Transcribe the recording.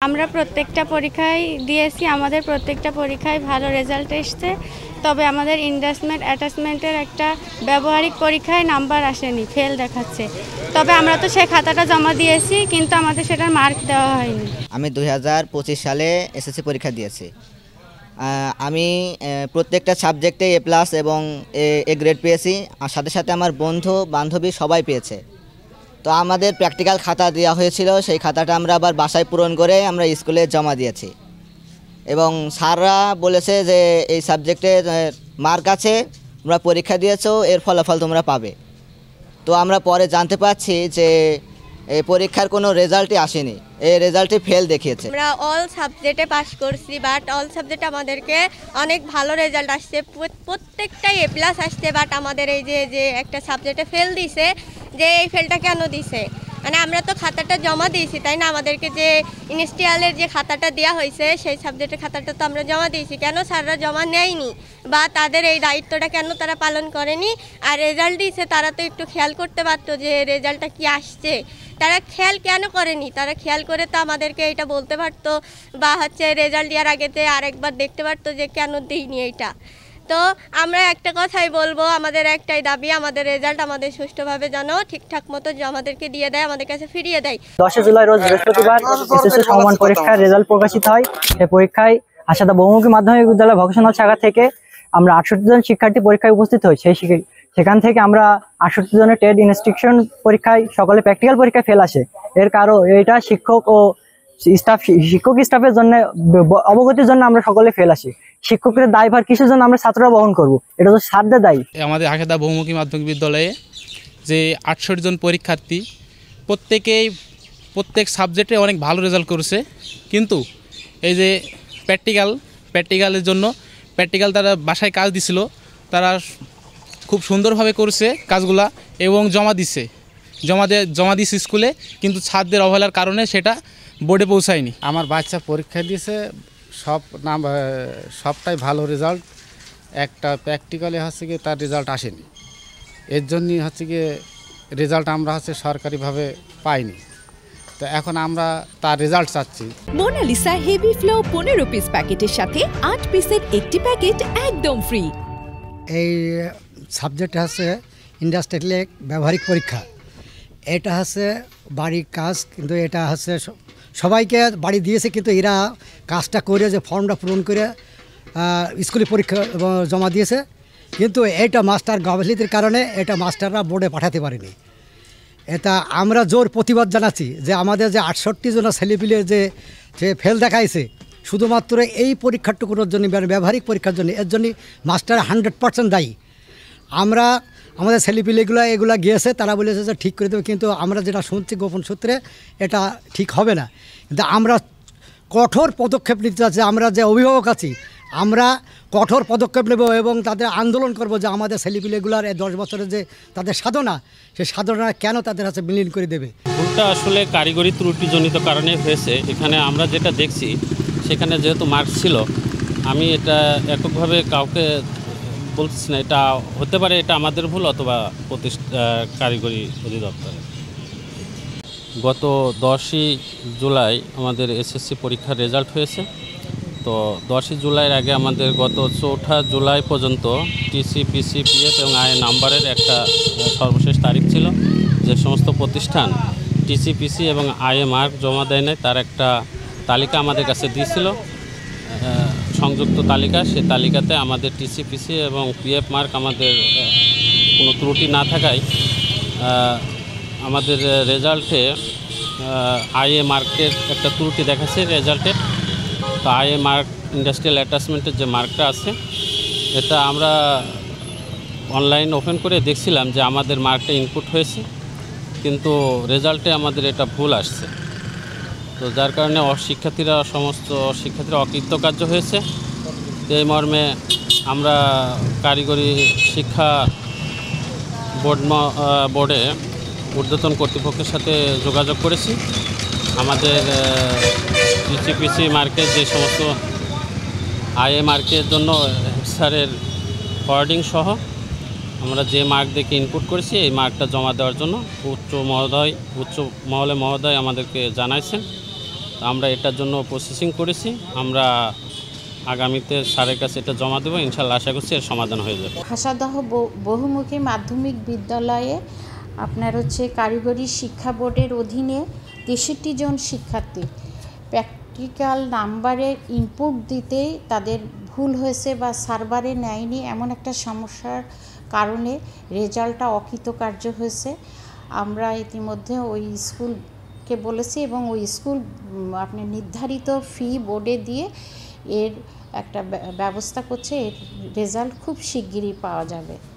আমরা প্রত্যেকটা পরীক্ষায় দিয়েছি, আমাদের প্রত্যেকটা পরীক্ষায় ভালো রেজাল্ট এসেছে। তবে আমাদের ইনভেস্টমেন্ট অ্যাটাচমেন্টের একটা ব্যবহারিক পরীক্ষায় নাম্বার আসেনি, ফেল দেখাচ্ছে। তবে আমরা তো সেই খাতাটা জমা দিয়েছি, কিন্তু আমাদের সেটার মার্ক দেওয়া হয়নি। আমি 2025 সালে এসএসসি পরীক্ষা দিয়েছি। আমি প্রত্যেকটা সাবজেক্টে A+ এবং এ গ্রেড পেয়েছি, আর সাথে সাথে আমার বন্ধু বান্ধবী সবাই পেয়েছে। তো আমাদের প্র্যাকটিক্যাল খাতা দেওয়া হয়েছিল, সেই খাতাটা আমরা আবার বাসায় পূরণ করে আমরা স্কুলে জমা দিয়েছি। এবং স্যাররা বলেছে যে এই সাবজেক্টে মার্ক আছে, তোমরা পরীক্ষা দিয়েছো, এর ফলাফল তোমরা পাবে। তো আমরা পরে জানতে পারছি যে এই পরীক্ষার কোনো রেজাল্টই আসেনি, এই রেজাল্টে ফেল দেখিয়েছে। আমরা অল সাবজেক্টে পাস করছি, বাট অল সাবজেক্টে আমাদেরকে অনেক ভালো রেজাল্ট আসছে, প্রত্যেকটাই A+ আসছে। বাট আমাদের এই যে একটা সাবজেক্টে ফেল দিছে, যে এই ফেলটা কেন দিছে, মানে আমরা তো খাতাটা জমা দিয়েছি তাই না, আমাদেরকে যে ইনিশিয়ালের যে খাতাটা দেওয়া হয়েছে সেই সাবজেক্টের খাতাটা তো আমরা জমা দিয়েছি, কেন স্যাররা জমা নেয়নি বা তাদের এই দায়িত্বটা কেন তারা পালন করেনি? আর রেজাল্ট দিয়েছে, তারা তো একটু খেয়াল করতে পারতো যে রেজাল্টটা কি আসছে, তারা খেয়াল কেন করেনি? তারা খেয়াল করে তো আমাদেরকে এটা বলতে পারতো, বা রেজাল্ট দেওয়ার আগেতে আরেকবার দেখতে পারতো যে কেন দিইনি এইটা। তো আমরা একটা কথাই বলবো, আমাদের একটাই দাবি, আমাদের রেজাল্ট আমাদের সুষ্ঠুভাবে যেন ঠিকঠাক মতো আমাদেরকে দিয়ে দেয়, আমাদের কাছে ফিরিয়ে দেয়। 10 জুলাই রোজ বৃহস্পতিবার এসএসসি সমমান পরীক্ষার রেজাল্ট প্রকাশিত হয়। এই পরীক্ষায় আশাদা বহুমুখী মাধ্যমিক বিদ্যালয় ভোকেশনাল শাখা থেকে আমরা 68 জন শিক্ষার্থী পরীক্ষায় উপস্থিত হই। সেখান থেকে আমরা 68 জনের ট্রেড ইনস্ট্রাকশন পরীক্ষায় সকলে প্র্যাকটিক্যাল পরীক্ষায় ফেল আসে। এর কারণ এটা শিক্ষক স্টাফের জন্য অবগতির জন্য আমরা সকলে ফেল আসি। শিক্ষকের দায়ভার কিসের জন্য আমরা ছাত্ররা বহন করব? এটা তো স্যারদের দায়ী। আমাদের আশাদা বহুমুখী মাধ্যমিক বিদ্যালয়ে যে 68 জন পরীক্ষার্থী প্রত্যেক সাবজেক্টে অনেক ভালো রেজাল্ট করেছে, কিন্তু এই যে প্র্যাকটিক্যালের জন্য তারা বাসায় কাজ দিছিল, তারা খুব সুন্দরভাবে করেছে কাজগুলা এবং জমা দিছে স্কুলে, কিন্তু ছাত্রদের অবহেলার কারণে সেটা বোর্ডে পৌঁছায়নি। আমার বাচ্চা পরীক্ষা দিয়েছে, সবটাই ভালো রেজাল্ট, একটা প্র্যাকটিক্যালে গিয়ে তার রেজাল্ট আসেনি। এর জন্যই গিয়ে রেজাল্ট আমরা সরকারিভাবে পাইনি। তো এখন আমরা তার রেজাল্ট চাচ্ছি। মোনালিসা হেভি ফ্লো 15 পিস প্যাকেটের সাথে 8 পিসের একটি প্যাকেট একদম ফ্রি। এই সাবজেক্ট ইন্ডাস্ট্রিয়াল ব্যবহারিক পরীক্ষা, এটা বাড়ির কাজ, কিন্তু এটা সবাইকে বাড়ি দিয়েছে, কিন্তু এরা কাজটা করে যে ফর্মটা পূরণ করে স্কুলে পরীক্ষা জমা দিয়েছে, কিন্তু এটা মাস্টার গাফিলতির কারণে এটা মাস্টাররা বোর্ডে পাঠাতে পারেনি। এটা আমরা জোর প্রতিবাদ জানাচ্ছি যে আমাদের যে 68 জন ছেলেপিলে যে ফেল দেখাইছে শুধুমাত্র এই পরীক্ষাটুকুর জন্য, ব্যবহারিক পরীক্ষার জন্য, এর জন্য মাস্টার 100% দায়ী। আমাদের ছেলেপিলেগুলো গিয়েছে, তারা বলেছে যে ঠিক করে দেবে, কিন্তু আমরা যেটা শুনছি গোপন সূত্রে এটা ঠিক হবে না। কিন্তু আমরা কঠোর পদক্ষেপ নিতে চাচ্ছি, আমরা যে অভিভাবক আছি আমরা কঠোর পদক্ষেপ নেব এবং তাদের আন্দোলন করব যে আমাদের ছেলেপিলেগুলার এই 10 বছরের যে তাদের সাধনা, সেই সাধনা কেন তাদের কাছে বিলীন করে দেবে। ভুলটা আসলে কারিগরি ত্রুটিজনিত কারণে হয়েছে। এখানে আমরা যেটা দেখছি, সেখানে যেহেতু মার্কস ছিল, আমি এটা এককভাবে কাউকে বলছি না, এটা হতে পারে এটা আমাদের ভুল অথবা কারিগরি অধিদপ্তরের। গত 10ই জুলাই আমাদের এসএসসি পরীক্ষার রেজাল্ট হয়েছে। তো 10ই জুলাইয়ের আগে আমাদের গত 4 জুলাই পর্যন্ত টিসি, পিসি, পিএফ এবং আয় নাম্বারের একটা সর্বশেষ তারিখ ছিল। যে সমস্ত প্রতিষ্ঠান টিসি, পিসি এবং আয়ে মার্ক জমা দেয় নাই, তার একটা তালিকা আমাদের কাছে দিয়েছিল, সংযুক্ত তালিকা। সে তালিকাতে আমাদের টিসি, পিসি এবং পিএফ মার্ক আমাদের কোনো ত্রুটি না থাকায় আমাদের রেজাল্টে আইএ মার্কের একটা ত্রুটি দেখাচ্ছে রেজাল্টে। তো আইএ মার্ক ইন্ডাস্ট্রিয়াল অ্যাটাচমেন্টের যে মার্কটা আছে, এটা আমরা অনলাইন ওপেন করে দেখছিলাম যে আমাদের মার্কটা ইনপুট হয়েছে, কিন্তু রেজাল্টে আমাদের এটা ভুল আসছে। তো যার কারণে সমস্ত শিক্ষার্থীরা অকৃতকার্য হয়েছে। এই মর্মে আমরা কারিগরি শিক্ষা বোর্ডে ঊর্ধ্বতন কর্তৃপক্ষের সাথে যোগাযোগ করেছি। আমাদের টিসিপিসি মার্কের যে সমস্ত আইএ মার্কের জন্য স্যারের ফরওয়ার্ডিং সহ আমরা যে মার্ক দেখে ইনপুট করেছি, এই মার্কটা জমা দেওয়ার জন্য উচ্চ মহোদয় আমাদেরকে জানাইছেন। তো আমরা এটার জন্য প্রসেসিং করেছি। আমরা আগামীতে স্যারের কাছে এটা জমা দেবো, ইনশাল্লাহ আশা করছি এর সমাধান হয়ে যাবে। ভাষাদহ বহুমুখী মাধ্যমিক বিদ্যালয়ে আপনার হচ্ছে কারিগরি শিক্ষা বোর্ডের অধীনে 63 জন শিক্ষার্থী প্র্যাকটিক্যাল নাম্বারে ইনপুট দিতে তাদের ভুল হয়েছে বা সার্ভারে নেয়নি, এমন একটা সমস্যার কারণে রেজাল্টটা অকৃতকার্য হয়েছে। আমরা ইতিমধ্যে ওই স্কুলকে বলেছি এবং ওই স্কুল আপনি নির্ধারিত ফি বোর্ডে দিয়ে এর একটা ব্যবস্থা করছে। এর রেজাল্ট খুব শিগগিরই পাওয়া যাবে।